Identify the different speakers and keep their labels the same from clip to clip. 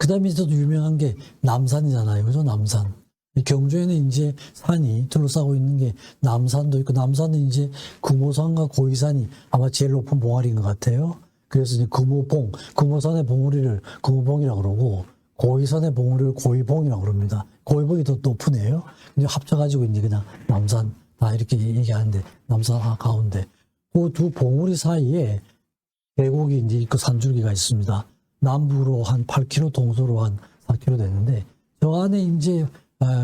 Speaker 1: 그 다음에 또 유명한 게 남산이잖아요. 그죠? 남산. 경주에는 이제 산이 둘러싸고 있는 게 남산도 있고, 남산은 이제 금오산과 고이산이 아마 제일 높은 봉우리인 것 같아요. 그래서 이제 금오산의 봉우리를 금오봉이라고 그러고, 고이산의 봉우리를 고이봉이라고 그럽니다. 고이봉이 더 높은 애예요. 근데 합쳐가지고 이제 그냥 남산, 다 이렇게 얘기하는데, 남산 가운데. 그 두 봉우리 사이에 계곡이 이제 있고 산줄기가 있습니다. 남북으로 한 8km, 동서로 한 4km 되는데, 저 안에 이제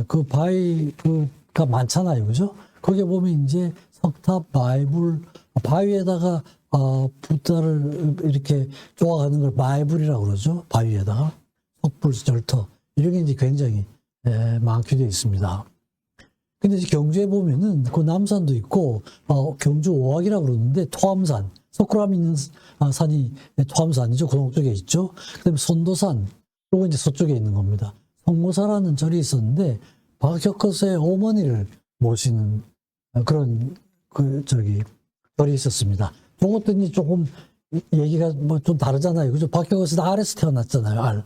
Speaker 1: 그 바위가 많잖아요. 그죠? 거기에 보면 이제 석탑, 바위불, 바위에다가 붓다를 이렇게 쪼아가는 걸 바위불이라고 그러죠. 바위에다가. 석불, 절터. 이런 게 이제 굉장히 많게 되어 있습니다. 근데 이제 경주에 보면은 그 남산도 있고, 경주 오악이라고 그러는데 토암산, 석굴암 있는 산이 토암산이죠. 그 동쪽에 있죠. 그 다음에 손도산, 요거 이제 서쪽에 있는 겁니다. 성모사라는 절이 있었는데, 박혁거스의 어머니를 모시는 그런, 절이 있었습니다. 그것도 이제 조금 얘기가 뭐 좀 다르잖아요. 그죠? 박혁거스는 알에서 태어났잖아요.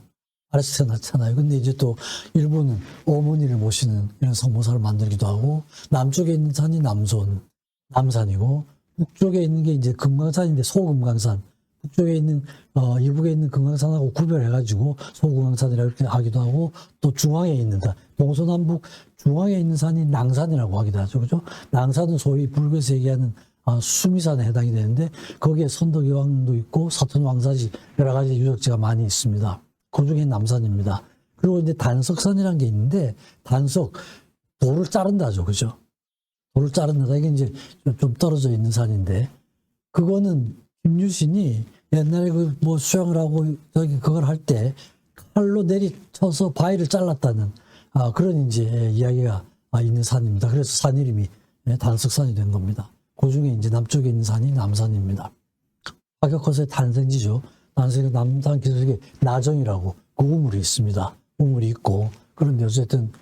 Speaker 1: 알에서 태어났잖아요. 근데 이제 또 일본은 어머니를 모시는 이런 성모사를 만들기도 하고, 남쪽에 있는 산이 남산이고, 북쪽에 있는 게 이제 금강산인데 소금강산. 북쪽에 있는, 이북에 있는 금강산하고 구별해가지고 소금강산이라고 이렇게 하기도 하고, 또 중앙에 있는 산, 동서남북 중앙에 있는 산이 낭산이라고 하기도 하죠. 그죠? 낭산은 소위 불교에서 얘기하는 수미산에 해당이 되는데, 거기에 선덕여왕도 있고, 사천왕사지, 여러 가지 유적지가 많이 있습니다. 그 중에 남산입니다. 그리고 이제 단석산이라는 게 있는데, 돌을 자른다죠. 그죠? 돌을 자른다. 이게 이제 좀 떨어져 있는 산인데, 그거는 김유신이 옛날에 수영을 하고 그걸 할 때 칼로 내리쳐서 바위를 잘랐다는 그런 이제 이야기가 있는 산입니다. 그래서 산 이름이 단석산이 된 겁니다. 그 중에 이제 남쪽에 있는 산이 남산입니다. 박혁거스의 탄생지죠. 남산 기슭에 나정이라고 그 우물이 있습니다. 우물이 있고, 그런데 어쨌든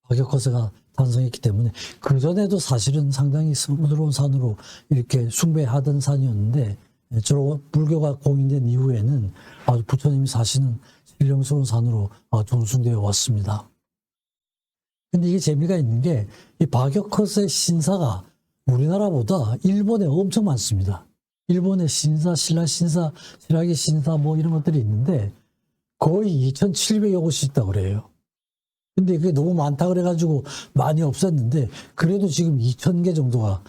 Speaker 1: 박혁거스가 탄생했기 때문에 그 전에도 사실은 상당히 스스러운 산으로 이렇게 숭배하던 산이었는데, 주로 불교가 공인된 이후에는 아주 부처님이 사시는 신령스러운 산으로 존숭되어 왔습니다. 근데 이게 재미가 있는 게, 이 박혁거스의 신사가 우리나라보다 일본에 엄청 많습니다. 일본의 신사, 신라 신사, 실화기 신사 뭐 이런 것들이 있는데 거의 2,700여 곳이 있다고 그래요. 근데 그게 너무 많다 그래가지고 많이 없었는데, 그래도 지금 2,000개 정도가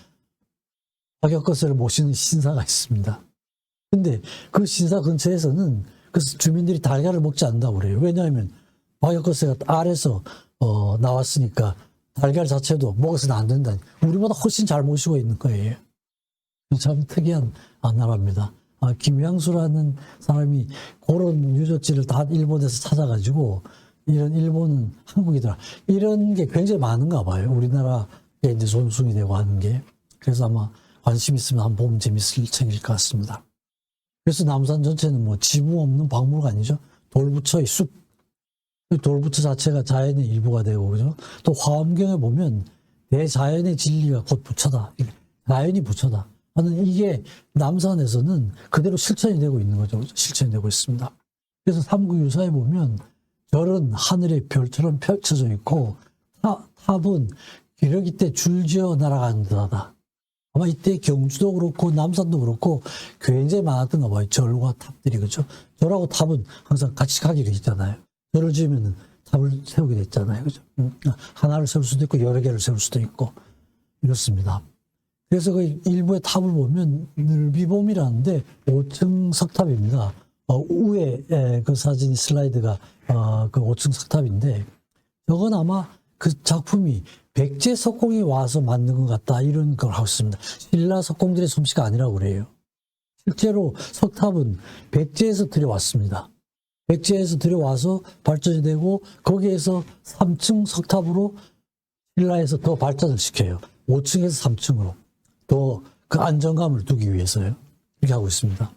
Speaker 1: 박혁거스를 모시는 신사가 있습니다. 근데 그 신사 근처에서는 그 주민들이 달걀을 먹지 않는다고 그래요. 왜냐하면 박혁거스가 알에서 나왔으니까 달걀 자체도 먹어서는 안 된다. 우리보다 훨씬 잘 모시고 있는 거예요. 참 특이한 나라입니다. 김양수라는 사람이 그런 유적지를 다 일본에서 찾아가지고, 이런 일본은 한국이더라, 이런 게 굉장히 많은가 봐요. 우리나라에 이제 존숭이 되고 하는 게. 그래서 아마 관심 있으면 한번 보면 재밌을 책일 것 같습니다. 그래서 남산 전체는 뭐 지붕 없는 박물관이죠. 돌부처의 숲. 돌부처 자체가 자연의 일부가 되고, 그죠? 또 화엄경에 보면 대자연의 진리가 곧 부처다. 자연이 부처다. 이게 남산에서는 그대로 실천이 되고 있는 거죠. 실천이 되고 있습니다. 그래서 삼국유사에 보면 별은 하늘의 별처럼 펼쳐져 있고, 탑은 기러기 때 줄지어 날아가는 듯하다. 아마 이때 경주도 그렇고 남산도 그렇고 굉장히 많았던가 봐요. 절과 탑들이. 그죠? 절하고 탑은 항상 같이 가기로 했잖아요. 절을 지으면 탑을 세우게 됐잖아요. 그죠? 하나를 세울 수도 있고 여러 개를 세울 수도 있고 이렇습니다. 그래서 그 일부의 탑을 보면 늘비봄이라는데 5층 석탑입니다. 위에 그 사진 슬라이드가 그 5층 석탑인데, 저건 아마 그 작품이 백제 석공이 와서 만든 것 같다, 이런 걸 하고 있습니다. 신라 석공들의 솜씨가 아니라고 그래요. 실제로 석탑은 백제에서 들여왔습니다. 백제에서 들여와서 발전이 되고, 거기에서 3층 석탑으로 신라에서 더 발전을 시켜요. 5층에서 3층으로. 더 그 안정감을 두기 위해서요. 이렇게 하고 있습니다.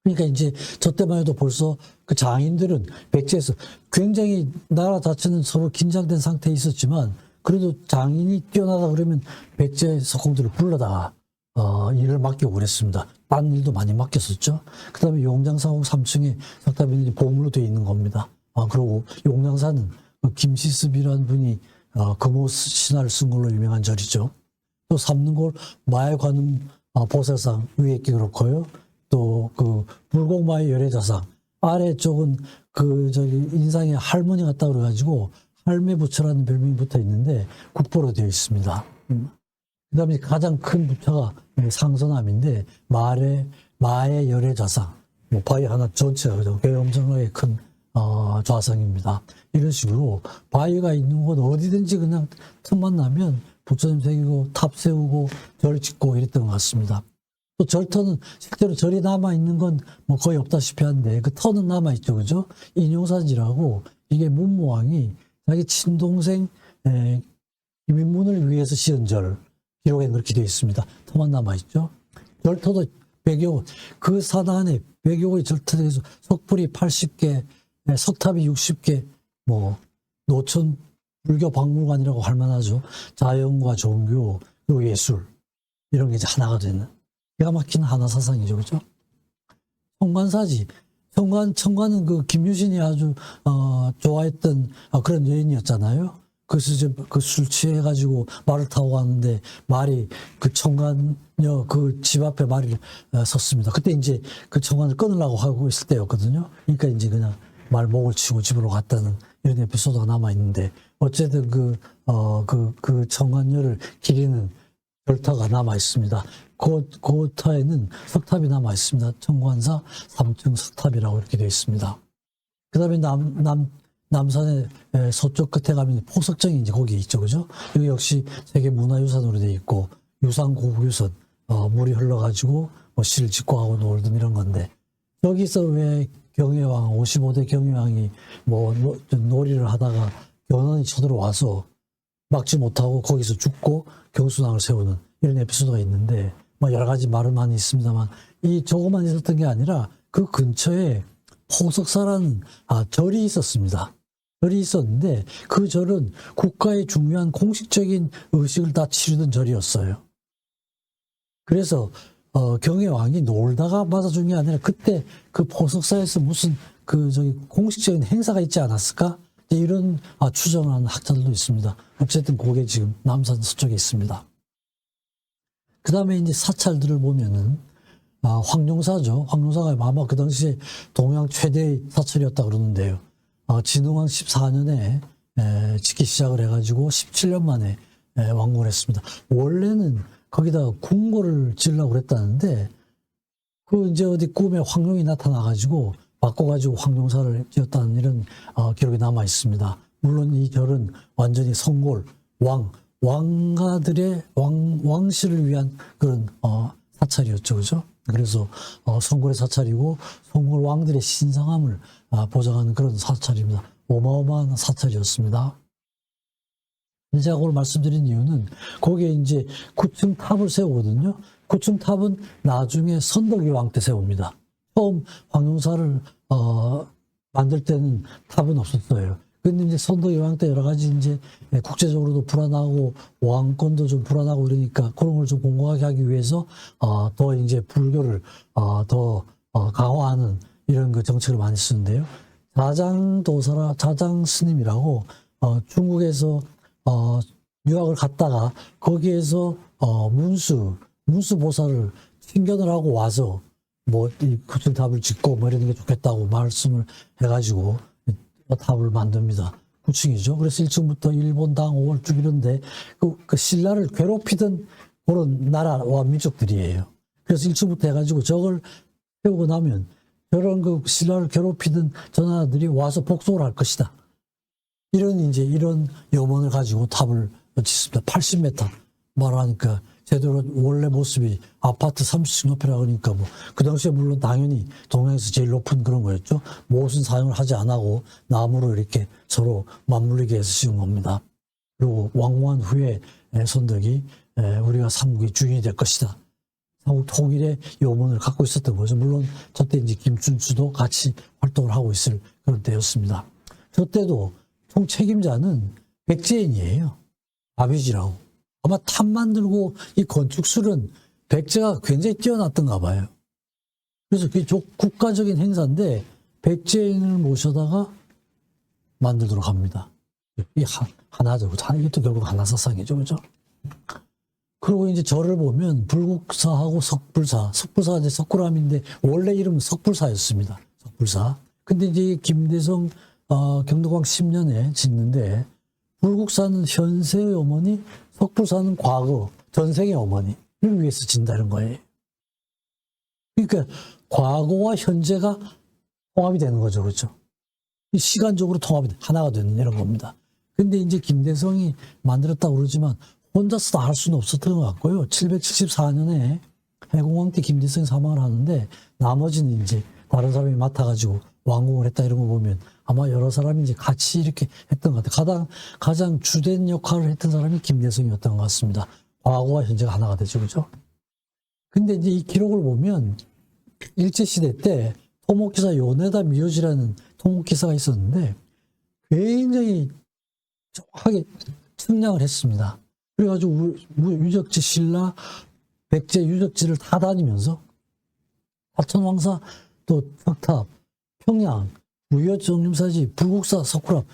Speaker 1: 그러니까 이제 저 때만 해도 벌써 그 장인들은 백제에서 굉장히 나라 자체는 서로 긴장된 상태에 있었지만, 그래도 장인이 뛰어나다 그러면 백제 석공들을 불러다가 일을 맡기고 그랬습니다. 딴 일도 많이 맡겼었죠. 그 다음에 용장사옥 3층에 석탑이 보물로 되어 있는 겁니다. 그리고 용장사는 김시습이라는 분이 금호 신화를 쓴 걸로 유명한 절이죠. 또 삼능골 마해관음 보살상 위에 있기 그렇고요. 또 그 불공마의 열애자상 아래쪽은 인상에 할머니 같다 그래가지고 할매부처라는 별명이 붙어 있는데 국보로 되어 있습니다. 그다음에 가장 큰 부처가 상서남인데 마의 열애 좌상, 바위 하나 전체가 그죠? 꽤 엄청나게 큰 좌상입니다. 이런 식으로 바위가 있는 곳 어디든지 그냥 틈만 나면 부처님 새기고 탑 세우고 절 짓고 이랬던 것 같습니다. 또 절터는 실제로 절이 남아 있는 건 뭐 거의 없다시피 한데 그 터는 남아 있죠, 그죠? 인용사지라고 이게 문무왕이 자기 친동생 김인문을 위해서 지은 절. 기록에 그렇게 되어 있습니다. 터만 남아있죠. 절터도 100여, 그 산 안에 100여의 절터에서 석불이 80개, 석탑이 60개, 노천 불교 박물관이라고 할 만하죠. 자연과 종교, 그리고 예술, 이런 게 이제 하나가 되는, 기가 막힌 하나 사상이죠. 그죠? 청관사지. 청관은 그 김유신이 아주, 좋아했던 그런 여인이었잖아요. 그래서 이제 그 술 취해가지고 말을 타고 가는데 말이 그 청관녀 그 집 앞에 말이 섰습니다. 그때 이제 그 청관을 끊으려고 하고 있을 때였거든요. 그러니까 이제 그냥 말 목을 치고 집으로 갔다는 이런 에피소드가 남아있는데 어쨌든 그 청관녀를 기리는 절터가 남아있습니다. 그 터에는 석탑이 남아있습니다. 청관사 3층 석탑이라고 이렇게 되어 있습니다. 그 다음에 남산의 서쪽 끝에 가면 포석정이 이제 거기에 있죠, 그죠? 여기 역시 세계 문화유산으로 되어 있고, 유산고유선, 물이 흘러가지고, 시를 짓고 하고 놀던 이런 건데, 여기서 왜 경혜왕, 55대 경혜왕이 놀이를 하다가 견훤이 쳐들어와서 막지 못하고 거기서 죽고 경순왕을 세우는 이런 에피소드가 있는데, 여러 가지 말은 많이 있습니다만, 이 저거만 있었던 게 아니라 그 근처에 포석사라는 절이 있었습니다. 절이 있었는데 그 절은 국가의 중요한 공식적인 의식을 다 치르던 절이었어요. 그래서 경혜왕이 놀다가 맞아 죽은 게 아니라 그때 그 포석사에서 무슨 공식적인 행사가 있지 않았을까? 이런 추정을 하는 학자들도 있습니다. 어쨌든 그게 지금 남산 서쪽에 있습니다. 그 다음에 이제 사찰들을 보면은 황룡사죠. 황룡사가 아마 그 당시에 동양 최대의 사찰이었다 그러는데요. 진흥왕 14년에 짓기 시작을 해가지고 17년 만에 완공을 했습니다. 원래는 거기다가 궁궐을 지으려고 그랬다는데 이제 어디 꿈에 황룡이 나타나가지고 바꿔가지고 황룡사를 지었다는 이런 기록이 남아 있습니다. 물론 이 절은 완전히 성골, 왕가들의 왕실을 위한 그런 사찰이었죠, 그죠? 그래서 성골의 사찰이고 성골 왕들의 신성함을 보장하는 그런 사찰입니다. 어마어마한 사찰이었습니다. 제가 그걸 말씀드린 이유는 거기에 이제 9층 탑을 세우거든요. 9층 탑은 나중에 선덕이 왕 때 세웁니다. 처음 황룡사를 만들 때는 탑은 없었어요. 근데 이제 선덕이 왕 때 여러 가지 이제 국제적으로도 불안하고 왕권도 좀 불안하고 그러니까 그런 걸 좀 공고하게 하기 위해서 더 이제 불교를 더 강화하는 이런 그 정책을 많이 쓰는데요. 자장 스님이라고 중국에서 유학을 갔다가 거기에서 문수 보살을 친견을 하고 와서 이 구층탑을 짓고 이러는 게 좋겠다고 말씀을 해가지고 탑을 만듭니다. 9층이죠. 그래서 1층부터 일본당 5월쭉 이런데 그 신라를 괴롭히던 그런 나라와 민족들이에요. 그래서 1층부터 해가지고 저걸 세우고 나면 저런 그 신라를 괴롭히던 저 나라들이 와서 복속을 할 것이다. 이런 염원을 가지고 탑을 짓습니다. 80m 말하니까 제대로 원래 모습이 아파트 30층 높이라 그러니까 그 당시에 물론 당연히 동양에서 제일 높은 그런 거였죠. 못은 사용을 하지 않고 나무로 이렇게 서로 맞물리게 해서 씌운 겁니다. 그리고 왕후한 후에 선덕이 우리가 삼국의 주인이 될 것이다. 삼국 통일의 염원을 갖고 있었던 거죠. 물론 저때 이제 김춘추도 같이 활동을 하고 있을 그런 때였습니다. 저때도 총 책임자는 백제인이에요. 아비지라고. 아마 탑 만들고 이 건축술은 백제가 굉장히 뛰어났던가 봐요. 그래서 그게 국가적인 행사인데 백제인을 모셔다가 만들도록 합니다. 이 하나죠. 이것도 결국 하나 사상이죠, 그죠? 그리고 이제 절을 보면 불국사하고 석불사 이제 석굴암인데 원래 이름은 석불사였습니다. 석불사. 근데 이제 김대성 경도광 10년에 짓는데 불국사는 현세의 어머니, 석불사는 과거 전생의 어머니를 위해서 짓는다는 거예요. 그러니까 과거와 현재가 통합이 되는 거죠, 그렇죠? 시간적으로 통합이 하나가 되는 이런 겁니다. 근데 이제 김대성이 만들었다고 그러지만 혼자서 다 할 수는 없었던 것 같고요. 774년에 해공왕 때 김대성이 사망을 하는데 나머지는 이제 다른 사람이 맡아가지고 완공을 했다 이런 거 보면 아마 여러 사람이 이제 같이 이렇게 했던 것 같아요. 가장 주된 역할을 했던 사람이 김대성이었던 것 같습니다. 과거와 현재가 하나가 되죠, 그죠? 근데 이제 이 기록을 보면 일제시대 때 토목기사 요네다 미요지라는 토목기사가 있었는데 굉장히 정확하게 측량을 했습니다. 그래가지고 유적지 신라, 백제 유적지를 다 다니면서 하천왕사, 또 석탑, 평양, 무여정림사지, 불국사, 석굴암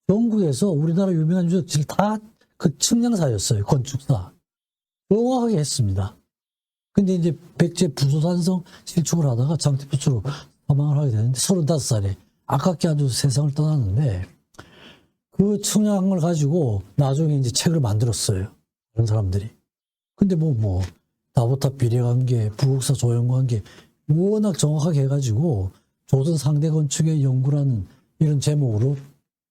Speaker 1: 전국에서 우리나라 유명한 유적지를 다 그 측량사였어요. 건축사. 정확하게 했습니다. 근데 이제 백제 부소산성 실축을 하다가 장태표처로 사망을 하게 되는데 35살에 아깝게 아주 세상을 떠났는데 그 측량을 가지고 나중에 이제 책을 만들었어요. 그런 사람들이. 근데 나보탑 비례관계, 불국사 조형관계 워낙 정확하게 해가지고 조선 상대 건축의 연구라는 이런 제목으로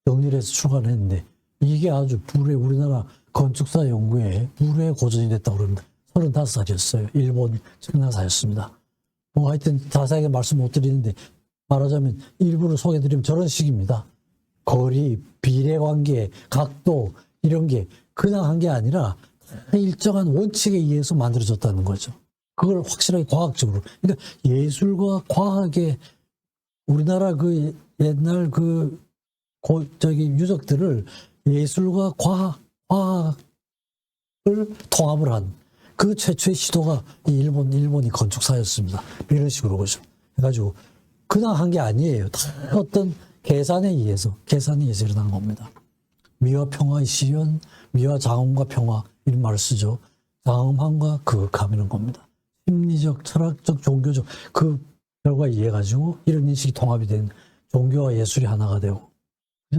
Speaker 1: 정리를 해서 출간을 했는데 이게 아주 우리나라 건축사 연구에 불의 고전이 됐다고 그럽니다. 35살이었어요. 일본 측량사였습니다. 하여튼 자세하게 말씀 못 드리는데 말하자면 일부를 소개해드리면 저런 식입니다. 거리, 비례관계, 각도 이런 게 그냥 한 게 아니라 일정한 원칙에 의해서 만들어졌다는 거죠. 그걸 확실하게 과학적으로. 그러니까 예술과 과학의 우리나라 그 옛날 유적들을 예술과 과학을 통합을 한 그 최초의 시도가 일본이 건축사였습니다. 이런 식으로 그죠. 해가지고 그냥 한 게 아니에요. 다 어떤 계산에 의해서 일어난 겁니다. 미와 평화의 시연, 미와 장엄과 평화 이런 말을 쓰죠. 장엄함과 거극함 이런 겁니다. 심리적, 철학적, 종교적 그 결과 이해가지고 이런 인식이 통합이 된 종교와 예술이 하나가 되고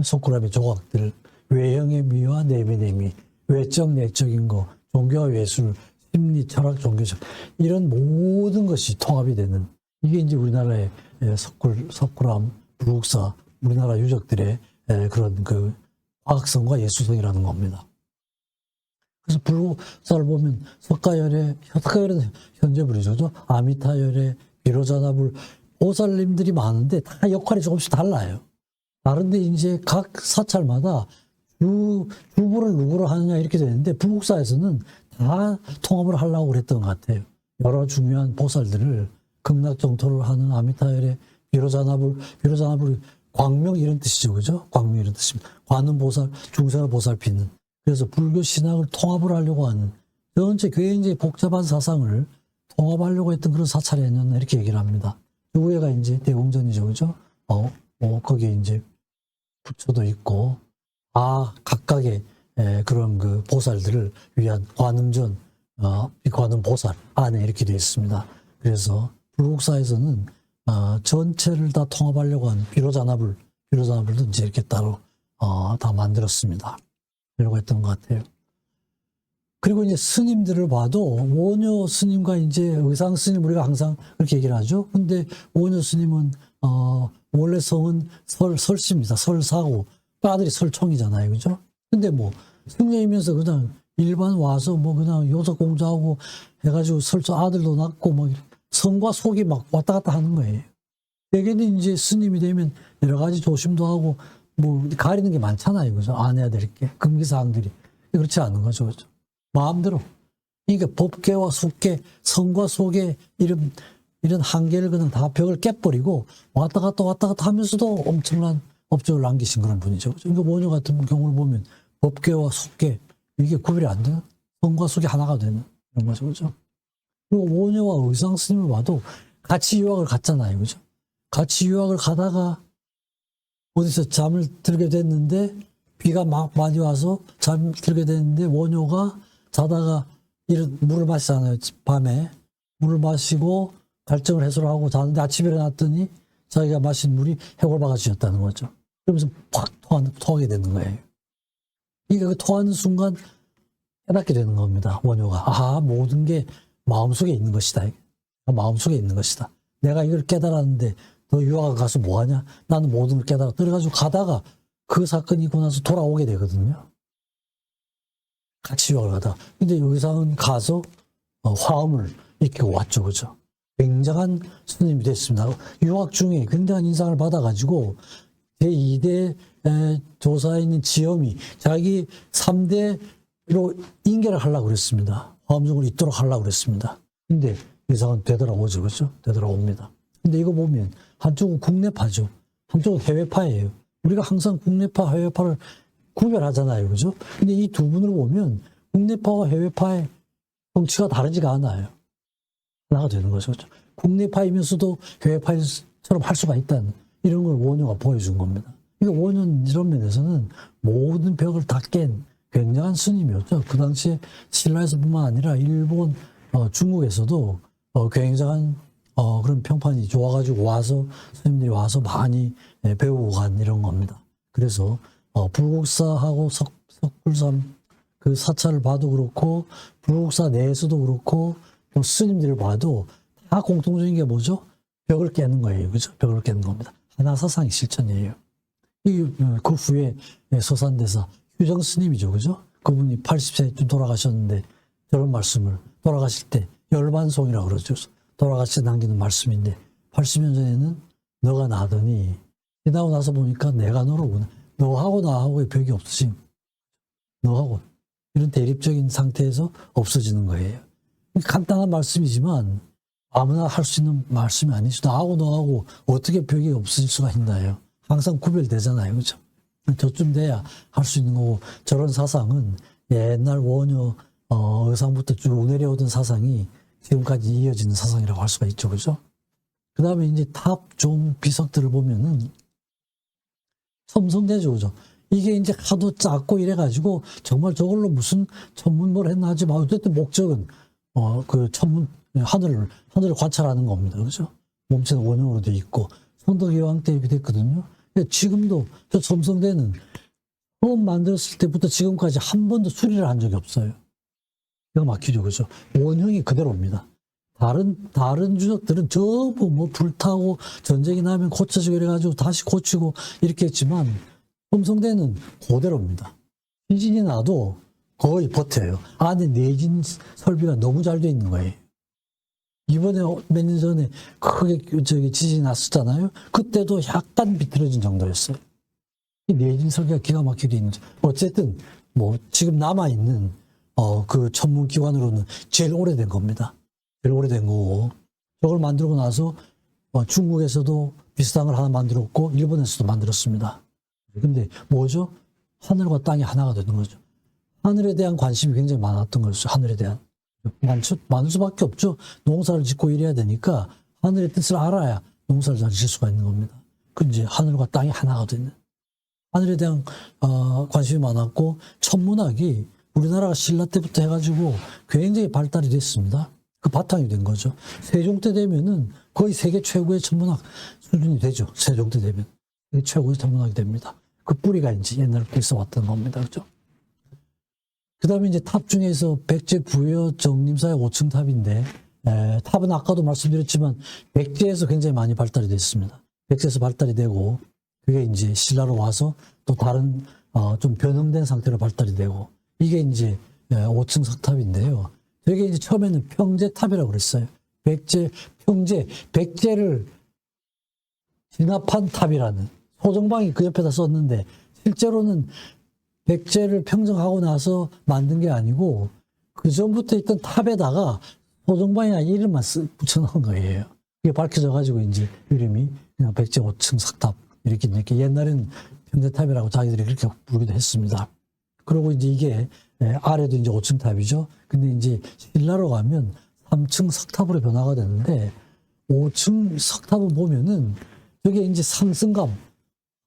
Speaker 1: 석굴암의 조각들, 외형의 미와 내면의 미, 외적, 내적인 거, 종교와 예술, 심리, 철학, 종교적 이런 모든 것이 통합이 되는 이게 이제 우리나라의 석굴암, 불국사, 우리나라 유적들의 그런 그 과학성과 예술성이라는 겁니다. 그래서 불국사를 보면 석가열의 현재불이죠. 아미타열의 비로자나불 보살님들이 많은데 다 역할이 조금씩 달라요. 다른데 이제 각 사찰마다 주부를 누구를 하느냐 이렇게 되는데 불국사에서는 다 통합을 하려고 그랬던 것 같아요. 여러 중요한 보살들을 극락정토를 하는 아미타열의 비로자나불 광명 이런 뜻이죠, 그죠? 광명 이런 뜻입니다. 관음보살, 중생을 보살피는. 그래서 불교 신앙을 통합을 하려고 하는 전체 굉장히 복잡한 사상을 통합하려고 했던 그런 사찰이 아니었나 이렇게 얘기를 합니다. 위에가 이제 대웅전이죠, 그죠? 거기에 이제 부처도 있고, 각각의 그런 그 보살들을 위한 관음전, 관음 보살 안에 이렇게 되어 있습니다. 그래서 불국사에서는 전체를 다 통합하려고 하는 비로자나불도 이제 이렇게 따로 다 만들었습니다. 이러고 했던 것 같아요. 그리고 이제 스님들을 봐도 원효 스님과 이제 의상 스님 우리가 항상 그렇게 얘기를 하죠. 근데 원효 스님은 원래 성은 설씨입니다. 설사고 아들이 설총이잖아요, 그죠? 근데 승려이면서 그냥 일반 와서 그냥 요석 공자하고 해가지고 설총 아들도 낳고 성과 속이 막 왔다 갔다 하는 거예요. 대개는 이제 스님이 되면 여러 가지 조심도 하고 가리는 게 많잖아요, 그죠? 안 해야 될 게 금기사항들이 그렇지 않은 거죠, 그죠? 마음대로. 그러니까 법계와 속계, 성과 속에 이런 한계를 그냥 다 벽을 깨버리고 왔다 갔다 하면서도 엄청난 업적을 남기신 그런 분이죠. 그러니까 원효 같은 경우를 보면 법계와 속계 이게 구별이 안 되는 성과 속이 하나가 되는 이런 거죠, 그죠? 그리고 원효와 의상 스님을 봐도 같이 유학을 갔잖아요. 그죠? 같이 유학을 가다가 어디서 잠을 들게 됐는데 비가 막 많이 와서 잠 들게 됐는데 원효가 자다가 물을 마시잖아요. 밤에 물을 마시고 갈증을 해소하고 자는데 아침에 일어났더니 자기가 마신 물이 해골바가지였다는 거죠. 그러면서 팍 토하게 되는 거예요. 그러니까 그 토하는 순간 깨닫게 되는 겁니다. 원효가. 아, 모든 게 마음속에 있는 것이다. 마음속에 있는 것이다. 내가 이걸 깨달았는데 너 유학을 가서 뭐하냐? 나는 모든 걸 깨달았다. 그래가지고 가다가 그 사건이 있고 나서 돌아오게 되거든요. 같이 유학을 가다가. 근데 의상은 가서 화엄을 익히고 왔죠. 그죠? 굉장한 스님이 됐습니다. 유학 중에 굉장한 인상을 받아가지고 제2대 조사에 있는 지엄이 자기 3대로 인계를 하려고 그랬습니다. 화엄중을 잇도록 하려고 그랬습니다. 근데 의상은 되돌아오죠. 그죠? 되돌아옵니다. 근데 이거 보면 한쪽은 국내파죠. 한쪽은 해외파예요. 우리가 항상 국내파, 해외파를 구별하잖아요. 그죠? 근데 이 두 분을 보면 국내파와 해외파의 정치가 다르지가 않아요. 하나가 되는 거죠. 그렇죠? 국내파이면서도 해외파처럼 할 수가 있다는 이런 걸 원효가 보여준 겁니다. 그러니까 원효는 이런 면에서는 모든 벽을 다 깬 굉장한 스님이었죠. 그 당시에 신라에서뿐만 아니라 일본, 중국에서도 굉장한 그런 평판이 좋아가지고 와서 스님들이 와서 많이 배우고 간 이런 겁니다. 그래서 불국사하고 석불삼 그 사찰을 봐도 그렇고 불국사 내에서도 그렇고 또 스님들을 봐도 다 공통적인 게 뭐죠? 벽을 깨는 거예요. 그죠? 벽을 깨는 겁니다. 하나 사상의 실천이에요. 그 후에 서산대사 휴정 스님이죠. 그죠? 그분이 80세쯤 돌아가셨는데 저런 말씀을 돌아가실 때 열반송이라고 그러죠. 돌아가실 때 남기는 말씀인데 80년 전에는 너가 나더니 지나고 나서 보니까 내가 너로구나. 너하고 나하고의 벽이 없어짐. 너하고 이런 대립적인 상태에서 없어지는 거예요. 간단한 말씀이지만 아무나 할 수 있는 말씀이 아니죠. 나하고 너하고 어떻게 벽이 없어질 수가 있나요? 항상 구별되잖아요. 그렇죠? 저쯤 돼야 할 수 있는 거고 저런 사상은 옛날 원효 의상부터 쭉 내려오던 사상이 지금까지 이어지는 사상이라고 할 수가 있죠. 그죠? 그 다음에 이제 탑, 종, 비석들을 보면은 첨성대죠. 그죠? 이게 이제 하도 작고 이래가지고 정말 저걸로 무슨 천문뭘 했나 하지 마. 어쨌든 목적은 그 천문, 하늘을 관찰하는 겁니다. 그죠? 몸체는 원형으로 돼 있고 선덕여왕 때 이렇게 됐거든요. 지금도 저 첨성대는 처음 만들었을 때부터 지금까지 한 번도 수리를 한 적이 없어요. 이거 막히죠. 그죠? 원형이 그대로입니다. 다른 주석들은 전부 뭐 불타고 전쟁이 나면 고쳐지고 이래가지고 다시 고치고 이렇게 했지만 첨성대는 그대로입니다. 지진이 나도 거의 버텨요. 안에 내진 설비가 너무 잘 돼 있는 거예요. 이번에 몇 년 전에 크게 지진이 났었잖아요. 그때도 약간 비틀어진 정도였어요. 이 내진 설비가 기가 막히게 돼 있는지. 어쨌든 뭐 지금 남아있는 그 천문기관으로는 제일 오래된 겁니다. 제일 오래된 거고 저걸 만들고 나서 중국에서도 비슷한 걸 하나 만들었고 일본에서도 만들었습니다. 근데 뭐죠? 하늘과 땅이 하나가 되는 거죠. 하늘에 대한 관심이 굉장히 많았던 거죠. 하늘에 대한. 많을 수밖에 없죠. 농사를 짓고 이래야 되니까 하늘의 뜻을 알아야 농사를 잘 지을 수가 있는 겁니다. 그 이제 하늘과 땅이 하나가 되는. 하늘에 대한 관심이 많았고 천문학이 우리나라가 신라 때부터 해가지고 굉장히 발달이 됐습니다. 그 바탕이 된 거죠. 세종 때 되면은 거의 세계 최고의 천문학 수준이 되죠. 세종 때 되면. 최고의 천문학이 됩니다. 그 뿌리가 이제 옛날부터 있어 왔던 겁니다. 그죠? 그 다음에 이제 탑 중에서 백제 부여 정림사의 5층 탑인데, 탑은 아까도 말씀드렸지만, 백제에서 굉장히 많이 발달이 됐습니다. 백제에서 발달이 되고, 그게 이제 신라로 와서 또 다른, 좀 변형된 상태로 발달이 되고, 이게 이제 5층 석탑인데요. 되게 이제 처음에는 평제탑이라고 그랬어요. 백제를 진압한 탑이라는 소정방이 그 옆에다 썼는데 실제로는 백제를 평정하고 나서 만든 게 아니고 그 전부터 있던 탑에다가 소정방이나 이름만 붙여놓은 거예요. 이게 밝혀져가지고 이제 이름이 그냥 백제 5층 석탑 이렇게 옛날에는 평제탑이라고 자기들이 그렇게 부르기도 했습니다. 그리고 이제 이게 아래도 이제 5층 탑이죠. 근데 이제 신라로 가면 3층 석탑으로 변화가 되는데 5층 석탑을 보면은 저게 이제 상승감,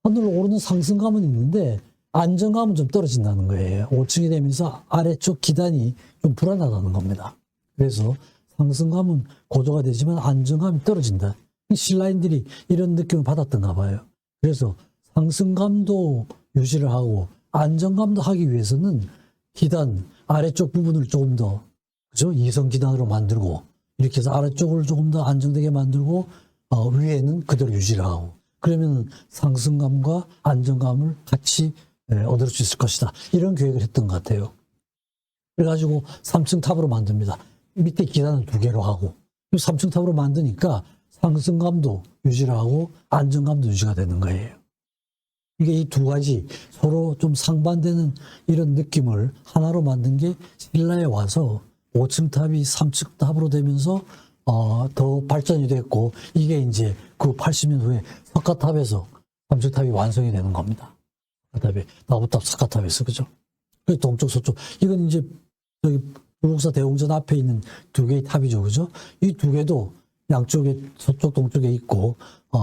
Speaker 1: 하늘로 오르는 상승감은 있는데 안정감은 좀 떨어진다는 거예요. 5층이 되면서 아래쪽 기단이 좀 불안하다는 겁니다. 그래서 상승감은 고조가 되지만 안정감이 떨어진다. 신라인들이 이런 느낌을 받았던가 봐요. 그래서 상승감도 유지를 하고 안정감도 하기 위해서는 기단 아래쪽 부분을 조금 더 그죠? 이성 기단으로 만들고 이렇게 해서 아래쪽을 조금 더 안정되게 만들고 위에는 그대로 유지를 하고 그러면 상승감과 안정감을 같이 얻을 수 있을 것이다. 이런 계획을 했던 것 같아요. 그래가지고 3층 탑으로 만듭니다. 밑에 기단은 2개로 하고 3층 탑으로 만드니까 상승감도 유지를 하고 안정감도 유지가 되는 거예요. 이게 이 두 가지 서로 좀 상반되는 이런 느낌을 하나로 만든 게 신라에 와서 5층 탑이 3층 탑으로 되면서 더 발전이 됐고 이게 이제 그 80년 후에 석가탑에서 3층 탑이 완성이 되는 겁니다. 석가탑에 나부탑 석가탑에서 그죠? 동쪽 서쪽 이건 이제 저기 불국사 대웅전 앞에 있는 2개의 탑이죠, 그죠? 이 2개도 양쪽에 서쪽 동쪽에 있고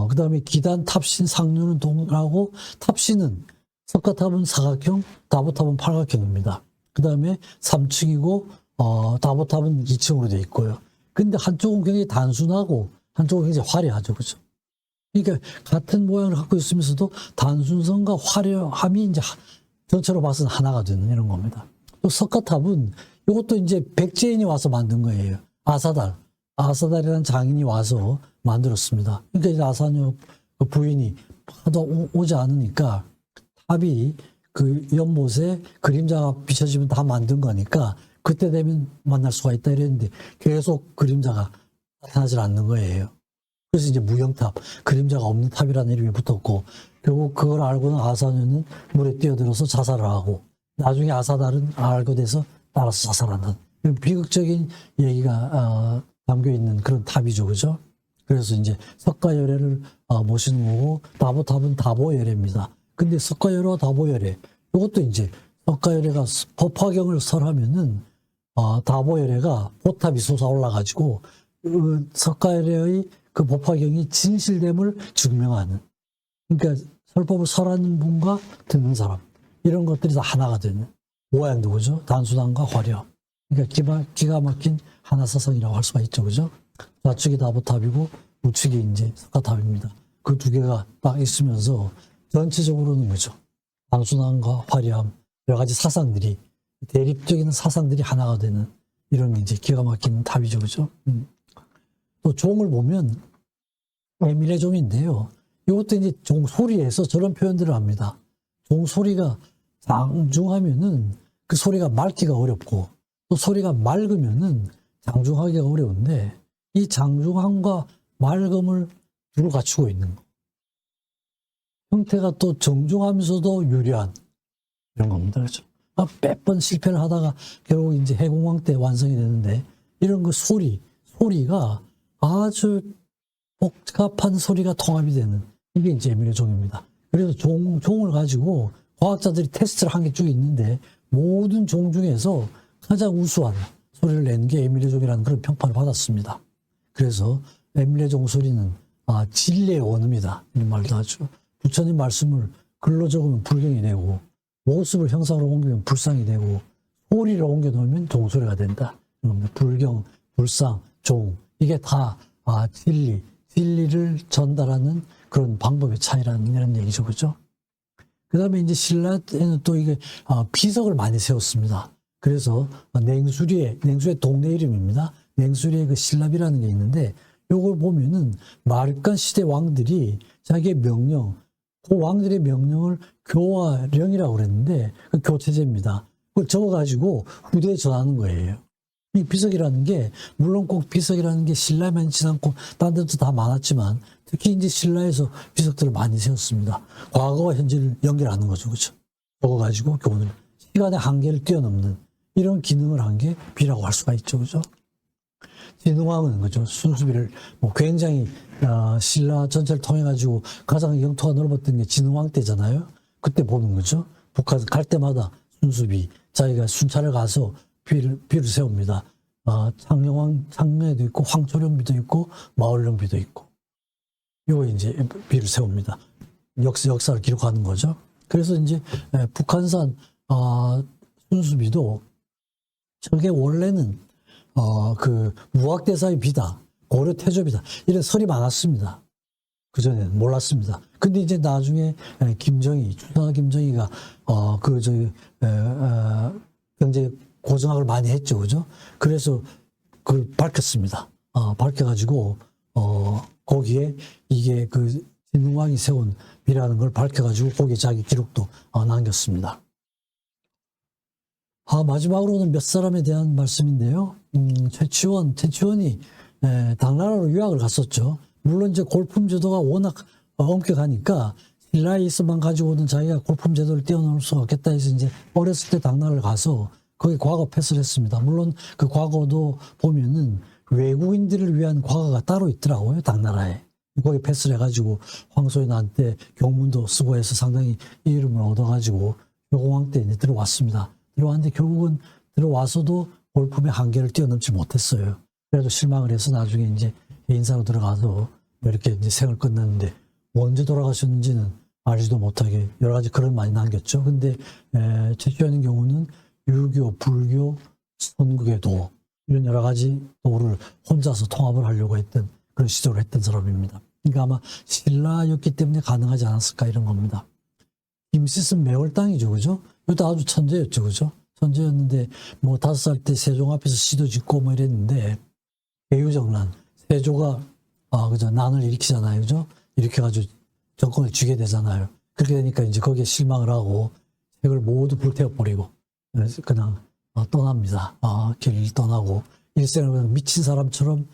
Speaker 1: 그 다음에 기단 탑신 상류는 동하고 탑신은 석가탑은 사각형, 다보탑은 팔각형입니다. 그 다음에 3층이고 다보탑은 2층으로 되어 있고요. 근데 한쪽은 굉장히 단순하고 한쪽은 굉장히 화려하죠, 그죠? 그러니까 같은 모양을 갖고 있으면서도 단순성과 화려함이 이제 전체로 봐서는 하나가 되는 이런 겁니다. 또 석가탑은 이것도 이제 백제인이 와서 만든 거예요. 아사달이라는 장인이 와서 만들었습니다. 그러니까 이제 아사녀 부인이 하도 오지 않으니까 탑이 그 연못에 그림자가 비춰지면 다 만든 거니까 그때 되면 만날 수가 있다 이랬는데 계속 그림자가 나타나질 않는 거예요. 그래서 이제 무형탑, 그림자가 없는 탑이라는 이름이 붙었고 결국 그걸 알고는 아사녀는 물에 뛰어들어서 자살을 하고 나중에 아사달은 알고 돼서 따라서 자살하는 비극적인 얘기가 담겨 있는 그런 탑이죠, 그죠? 그래서 이제 석가열애를 모시는 거고 다보탑은 다보열애입니다. 근데 석가열애와 다보열애 이것도 이제 석가열애가 법화경을 설하면은 다보열애가 보탑이 솟아 올라가지고 석가열애의 그 법화경이 진실됨을 증명하는 그러니까 설법을 설하는 분과 듣는 사람 이런 것들이 다 하나가 되는 모양도 그죠? 단순함과 화려함 그러니까 기가 막힌 하나사상이라고 할 수가 있죠, 그죠? 좌측이 다보탑이고 우측이 이제 석가탑입니다. 그 2개가 딱 있으면서 전체적으로는 그죠? 단순함과 화려함 여러 가지 사상들이 대립적인 사상들이 하나가 되는 이런 이제 기가 막힌 탑이죠, 그죠? 또 종을 보면 에밀의 종인데요. 이것도 이제 종 소리에서 저런 표현들을 합니다. 종 소리가 장중하면은 그 소리가 맑기가 어렵고 또 소리가 맑으면은 장중하기가 어려운데 이 장중함과 맑음을 두루 갖추고 있는 거. 형태가 또 정중하면서도 유려한 이런 겁니다. 그렇죠? 몇 번 실패를 하다가 결국 이제 해공황 때 완성이 되는데 이런 그 소리가 아주 복잡한 소리가 통합이 되는 이게 이제 에밀의 종입니다. 그래서 종을 가지고 과학자들이 테스트를 한 게 쭉 있는데 모든 종 중에서 가장 우수한 소리를 낸 게 에밀의 종이라는 그런 평판을 받았습니다. 그래서 에밀의 종 소리는 진리의 원음이다 이런 말도 하죠. 부처님 말씀을 글로 적으면 불경이 되고 모습을 형상으로 옮기면 불상이 되고 소리를 옮겨 놓으면 종소리가 된다. 불경, 불상, 종 이게 다 진리를 전달하는 그런 방법의 차이라는 이런 얘기죠, 그죠? 그 다음에 이제 신라에는 또 이게 비석을 많이 세웠습니다. 그래서 냉수리의 동네 이름입니다. 냉수리의 그 신랍이라는 게 있는데 요걸 보면은 마르칸 시대 왕들이 자기의 명령, 그 왕들의 명령을 교화령이라고 그랬는데 그 교체제입니다. 그걸 적어가지고 후대에 전하는 거예요. 이 비석이라는 게 물론 꼭 비석이라는 게 신라에만 있지 않고 딴 데도 다 많았지만 특히 이제 신라에서 비석들을 많이 세웠습니다. 과거와 현재를 연결하는 거죠, 그렇죠? 적어가지고 교훈을 시간의 한계를 뛰어넘는 이런 기능을 한 게 비라고 할 수가 있죠, 그죠? 진흥왕은 그죠? 순수비를 굉장히 신라 전체를 통해 가지고 가장 영토가 넓었던 게 진흥왕 때잖아요. 그때 보는 거죠. 북한 갈 때마다 순수비 자기가 순찰을 가서 비를 세웁니다. 창녕에도 있고 황초령비도 있고 마을령비도 있고 이거 이제 비를 세웁니다. 역사를 기록하는 거죠. 그래서 이제 북한산 순수비도 저게 원래는 그 무학대사의 비다, 고려 태조비다 이런 설이 많았습니다. 그전에는 몰랐습니다. 근데 이제 나중에 추사 김정희가 경제 고정학을 많이 했죠, 그죠? 그래서 그걸 밝혔습니다. 밝혀가지고 거기에 이게 그 진흥왕이 세운 비라는 걸 밝혀가지고 거기에 자기 기록도 남겼습니다. 마지막으로는 몇 사람에 대한 말씀인데요. 최치원이 당나라로 유학을 갔었죠. 물론 이제 골품 제도가 워낙 엄격하니까 신라에 있어만 가지고 오는 자기가 골품 제도를 뛰어넘을 수가 없겠다 해서 이제 어렸을 때 당나라를 가서 거기 과거 패스를 했습니다. 물론 그 과거도 보면은 외국인들을 위한 과거가 따로 있더라고요, 당나라에. 거기 패스를 해가지고 황소연한테 교문도 쓰고 해서 상당히 이름을 얻어가지고 교공황 때 이제 들어왔습니다. 들어왔는데 결국은 들어와서도 골품의 한계를 뛰어넘지 못했어요. 그래도 실망을 해서 나중에 이제 인사로 들어가서 이렇게 이제 생을 끝냈는데 언제 돌아가셨는지는 알지도 못하게 여러 가지 글을 많이 남겼죠. 근데 최초의 경우는 유교, 불교, 선국의 도 이런 여러 가지 도를 혼자서 통합을 하려고 했던 그런 시도를 했던 사람입니다. 그러니까 아마 신라였기 때문에 가능하지 않았을까 이런 겁니다. 김씨는 매월당이죠, 그죠? 이것도 아주 천재였죠, 그죠? 천재였는데 뭐 5살 때 세종 앞에서 시도 짓고 뭐 이랬는데 개유정난 세조가 그죠? 난을 일으키잖아요, 그죠? 일으켜가지고 정권을 쥐게 되잖아요. 그렇게 되니까 이제 거기에 실망을 하고 책을 모두 불태워버리고 그냥 떠납니다. 길을 떠나고 일생을 그냥 미친 사람처럼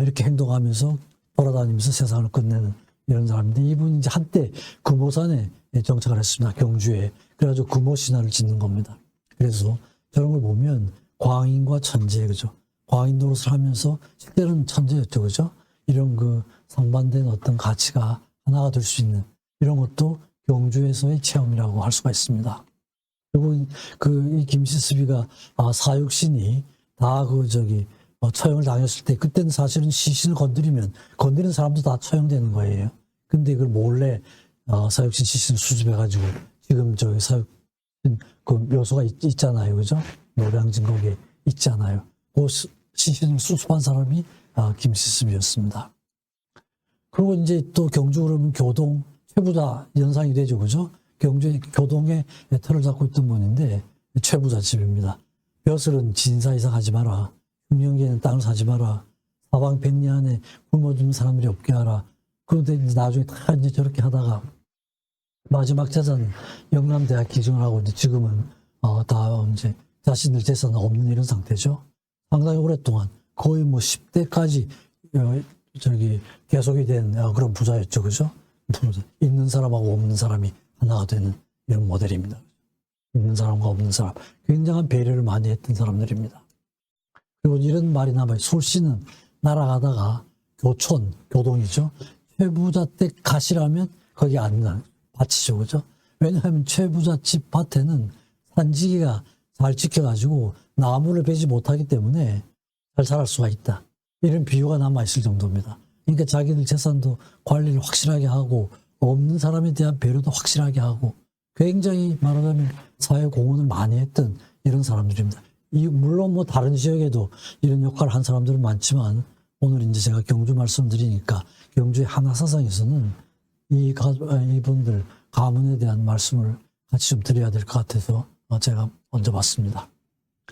Speaker 1: 이렇게 행동하면서 돌아다니면서 세상을 끝내는 이런 사람인데 이분이 이제 한때 금오산에 정착을 했습니다. 경주에. 그래가지고 금오신화를 짓는 겁니다. 그래서 저런 걸 보면 광인과 천재, 그죠? 광인 노릇을 하면서 실제로는 천재였죠, 그죠? 이런 그 상반된 어떤 가치가 하나가 될 수 있는 이런 것도 경주에서의 체험이라고 할 수가 있습니다. 그리고 이 김시습이가 사육신이 다 처형을 당했을 때 그때는 사실은 시신을 건드리는 사람도 다 처형되는 거예요. 근데 이걸 몰래 사육신 시신을 수습해가지고 지금 사육신 그 묘소가 있잖아요, 그죠? 노량진 거기에 있잖아요. 그 시신을 수습한 사람이 김시습이었습니다. 그리고 이제 또 경주 그러면 교동 최부자 연상이 되죠, 그죠? 경주의 교동에 터를 잡고 있던 분인데 최부자 집입니다. 벼슬은 진사 이상 하지 마라. 흉년기에는 땅을 사지 마라. 사방 백리 안에 굶어주는 사람들이 없게 하라. 그런데 이제 나중에 다 이제 저렇게 하다가 마지막 재산은 영남대학 기증을 하고 이제 지금은 다 이제 자신들 재산은 없는 이런 상태죠. 상당히 오랫동안 거의 뭐 10대까지 계속이 된 그런 부자였죠, 그죠? 있는 사람하고 없는 사람이 하나가 되는 이런 모델입니다. 있는 사람과 없는 사람. 굉장한 배려를 많이 했던 사람들입니다. 그리고 이런 말이 남아요. 술씨는 날아가다가 교동이죠. 최부자 댁 가시라면 거기 안 밭이죠, 그죠? 왜냐하면 최부자 집 밭에는 산지기가 잘 지켜가지고 나무를 베지 못하기 때문에 잘 자랄 수가 있다. 이런 비유가 남아있을 정도입니다. 그러니까 자기들 재산도 관리를 확실하게 하고 없는 사람에 대한 배려도 확실하게 하고 굉장히 말하자면 사회 공헌을 많이 했던 이런 사람들입니다. 물론 뭐 다른 지역에도 이런 역할을 한 사람들은 많지만 오늘 이제 제가 경주 말씀드리니까 경주의 하나사상에서는 이분들 가문에 대한 말씀을 같이 좀 드려야 될 것 같아서 제가 얹어봤습니다.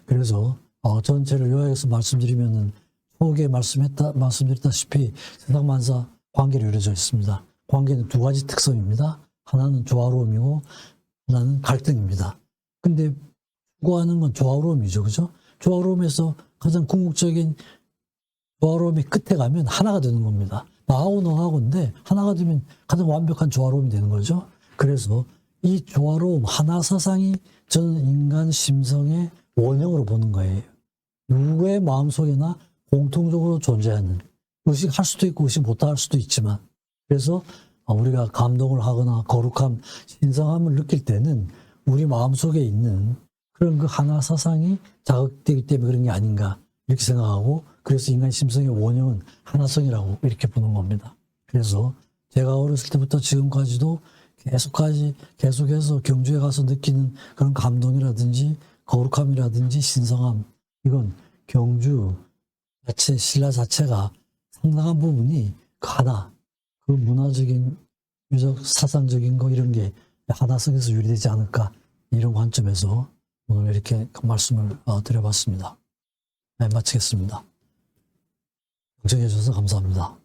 Speaker 1: 그래서 전체를 요약해서 말씀드리면은 초기에 말씀드렸다시피 세상 만사 관계로 이루어져 있습니다. 관계는 두 가지 특성입니다. 하나는 조화로움이고 하나는 갈등입니다. 근데 추구하는 건 조화로움이죠, 그죠? 조화로움에서 가장 궁극적인 조화로움의 끝에 가면 하나가 되는 겁니다. 나하고 너하고인데 하나가 되면 가장 완벽한 조화로움이 되는 거죠. 그래서 이 조화로움 하나사상이 저는 인간 심성의 원형으로 보는 거예요. 누구의 마음속에나 공통적으로 존재하는, 의식할 수도 있고 의식 못할 수도 있지만, 그래서 우리가 감동을 하거나 거룩함, 신성함을 느낄 때는 우리 마음속에 있는 그런 그 하나사상이 자극되기 때문에 그런 게 아닌가 이렇게 생각하고, 그래서 인간 심성의 원형은 하나성이라고 이렇게 보는 겁니다. 그래서 제가 어렸을 때부터 지금까지도 계속해서 경주에 가서 느끼는 그런 감동이라든지 거룩함이라든지 신성함, 이건 경주 자체, 신라 자체가 상당한 부분이 그 문화적인, 유적, 사상적인 거 이런 게 하나성에서 유래되지 않을까, 이런 관점에서 오늘 이렇게 말씀을 드려봤습니다. 네, 마치겠습니다. 경청해 주셔서 감사합니다.